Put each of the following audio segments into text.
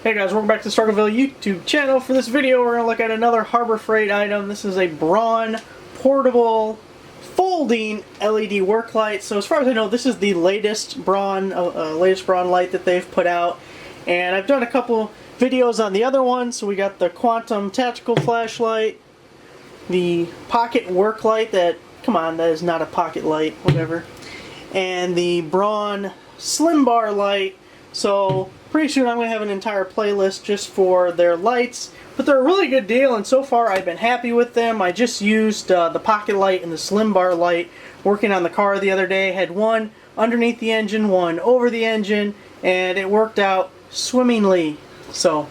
Hey guys, welcome back to the Struggleville YouTube channel. For this video, we're going to look at another Harbor Freight item. This is a Braun portable folding LED work light. So as far as I know, this is the latest Braun light that they've put out. And I've done a couple videos on the other one. So we got the Quantum Tactical Flashlight, the Pocket Work Light that, come on, that is not a pocket light, whatever. And the Braun Slim Bar light. So pretty soon I'm going to have an entire playlist just for their lights, but they're a really good deal, and so far I've been happy with them. I just used the pocket light and the slim bar light working on the car the other day. I had one underneath the engine, one over the engine, and it worked out swimmingly. So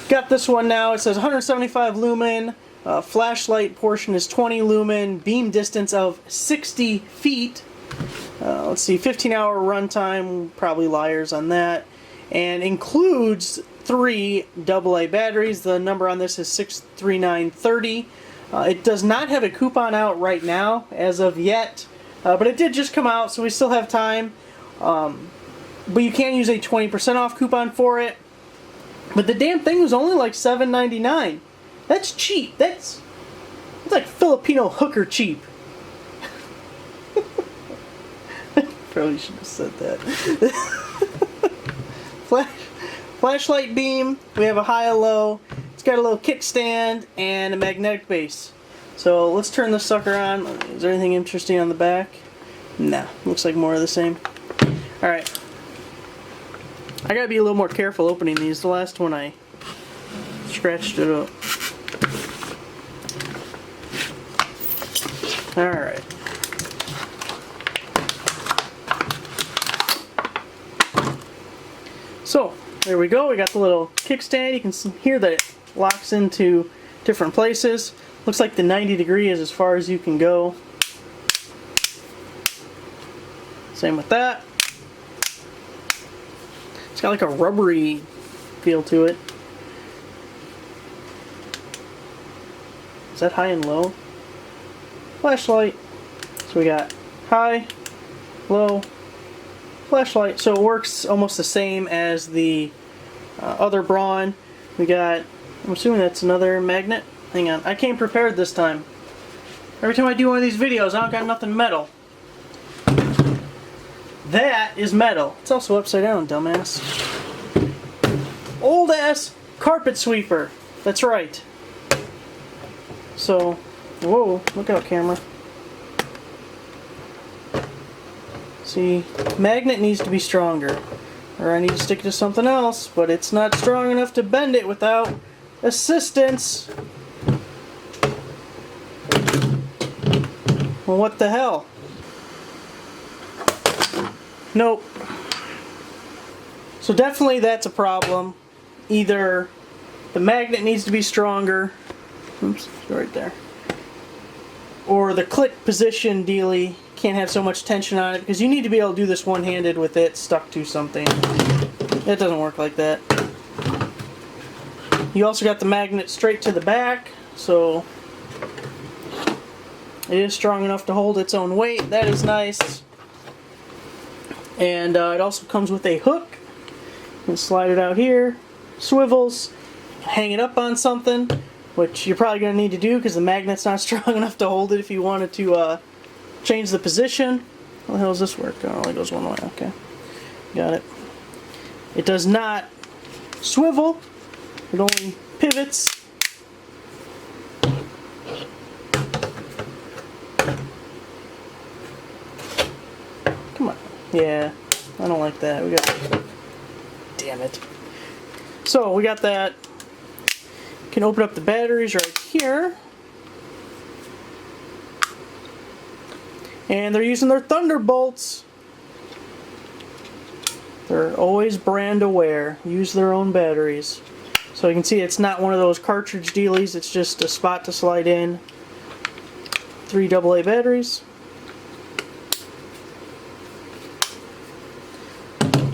got this one now. It says 175 lumen, flashlight portion is 20 lumen, beam distance of 60 feet. Let's see, 15-hour runtime, probably liars on that, and includes 3 AA batteries. The number on this is 63930. It does not have a coupon out right now, as of yet, but it did just come out, so we still have time. But you can use a 20% off coupon for it. But the damn thing was only like $7.99. That's cheap. That's like Filipino hooker cheap. Probably should have said that. Flashlight beam. We have a high and low. It's got a little kickstand and a magnetic base. So let's turn this sucker on. Is there anything interesting on the back? Nah. Looks like more of the same. Alright. I gotta be a little more careful opening these. The last one I scratched it up. Alright. So, there we go. We got the little kickstand. You can hear that it locks into different places. Looks like the 90 degree is as far as you can go. Same with that. It's got like a rubbery feel to it. Is that high and low? Flashlight. So we got high, low, flashlight. So it works almost the same as the other Braun. We got, I'm assuming that's another magnet. Hang on, I came prepared this time. Every time I do one of these videos, I don't got nothing metal. That is metal. It's also upside down, dumbass. Old ass carpet sweeper. That's right. So, whoa, look out, camera. See, magnet needs to be stronger, or I need to stick it to something else, but it's not strong enough to bend it without assistance. Well, what the hell? Nope. So definitely that's a problem. Either the magnet needs to be stronger, oops, right there, or the click position dealy can't have so much tension on it, because you need to be able to do this one-handed with it stuck to something. It doesn't work like that. You also got the magnet straight to the back, so it is strong enough to hold its own weight. That is nice. And it also comes with a hook. You can slide it out here, swivels, hang it up on something, which you're probably going to need to do because the magnet's not strong enough to hold it if you wanted to change the position. How the hell does this work? Oh, it only goes one way. Okay. Got it. It does not swivel. It only pivots. Come on. Yeah. I don't like that. We got... Damn it. So, we got that. You can open up the batteries right here. And they're using their Thunderbolts. They're always brand aware. Use their own batteries. So you can see it's not one of those cartridge dealies. It's just a spot to slide in. 3 AA batteries.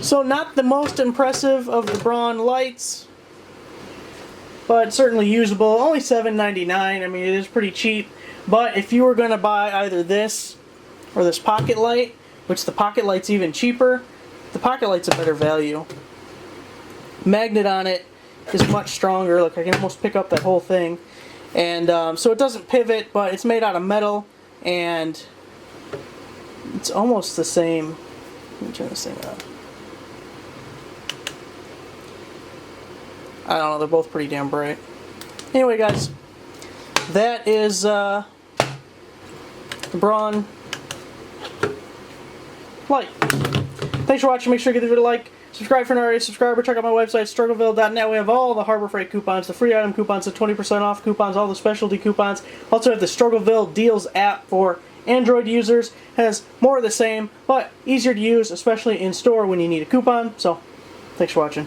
So not the most impressive of the Braun lights, but certainly usable. Only $7.99. I mean, it is pretty cheap. But if you were going to buy either this or this pocket light, which the pocket light's even cheaper, the pocket light's a better value. magnet on it is much stronger. Look, I can almost pick up that whole thing. And so it doesn't pivot, but it's made out of metal, and it's almost the same. Let me turn this thing on. I don't know, they're both pretty damn bright. Anyway, guys, that is the Braun Light. Thanks for watching. Make sure you give the video a like. Subscribe if you're not already a subscriber. Check out my website, struggleville.net. We have all the Harbor Freight coupons, the free item coupons, the 20% off coupons, all the specialty coupons. Also have the Struggleville Deals app for Android users. Has more of the same, but easier to use, especially in store when you need a coupon. So, thanks for watching.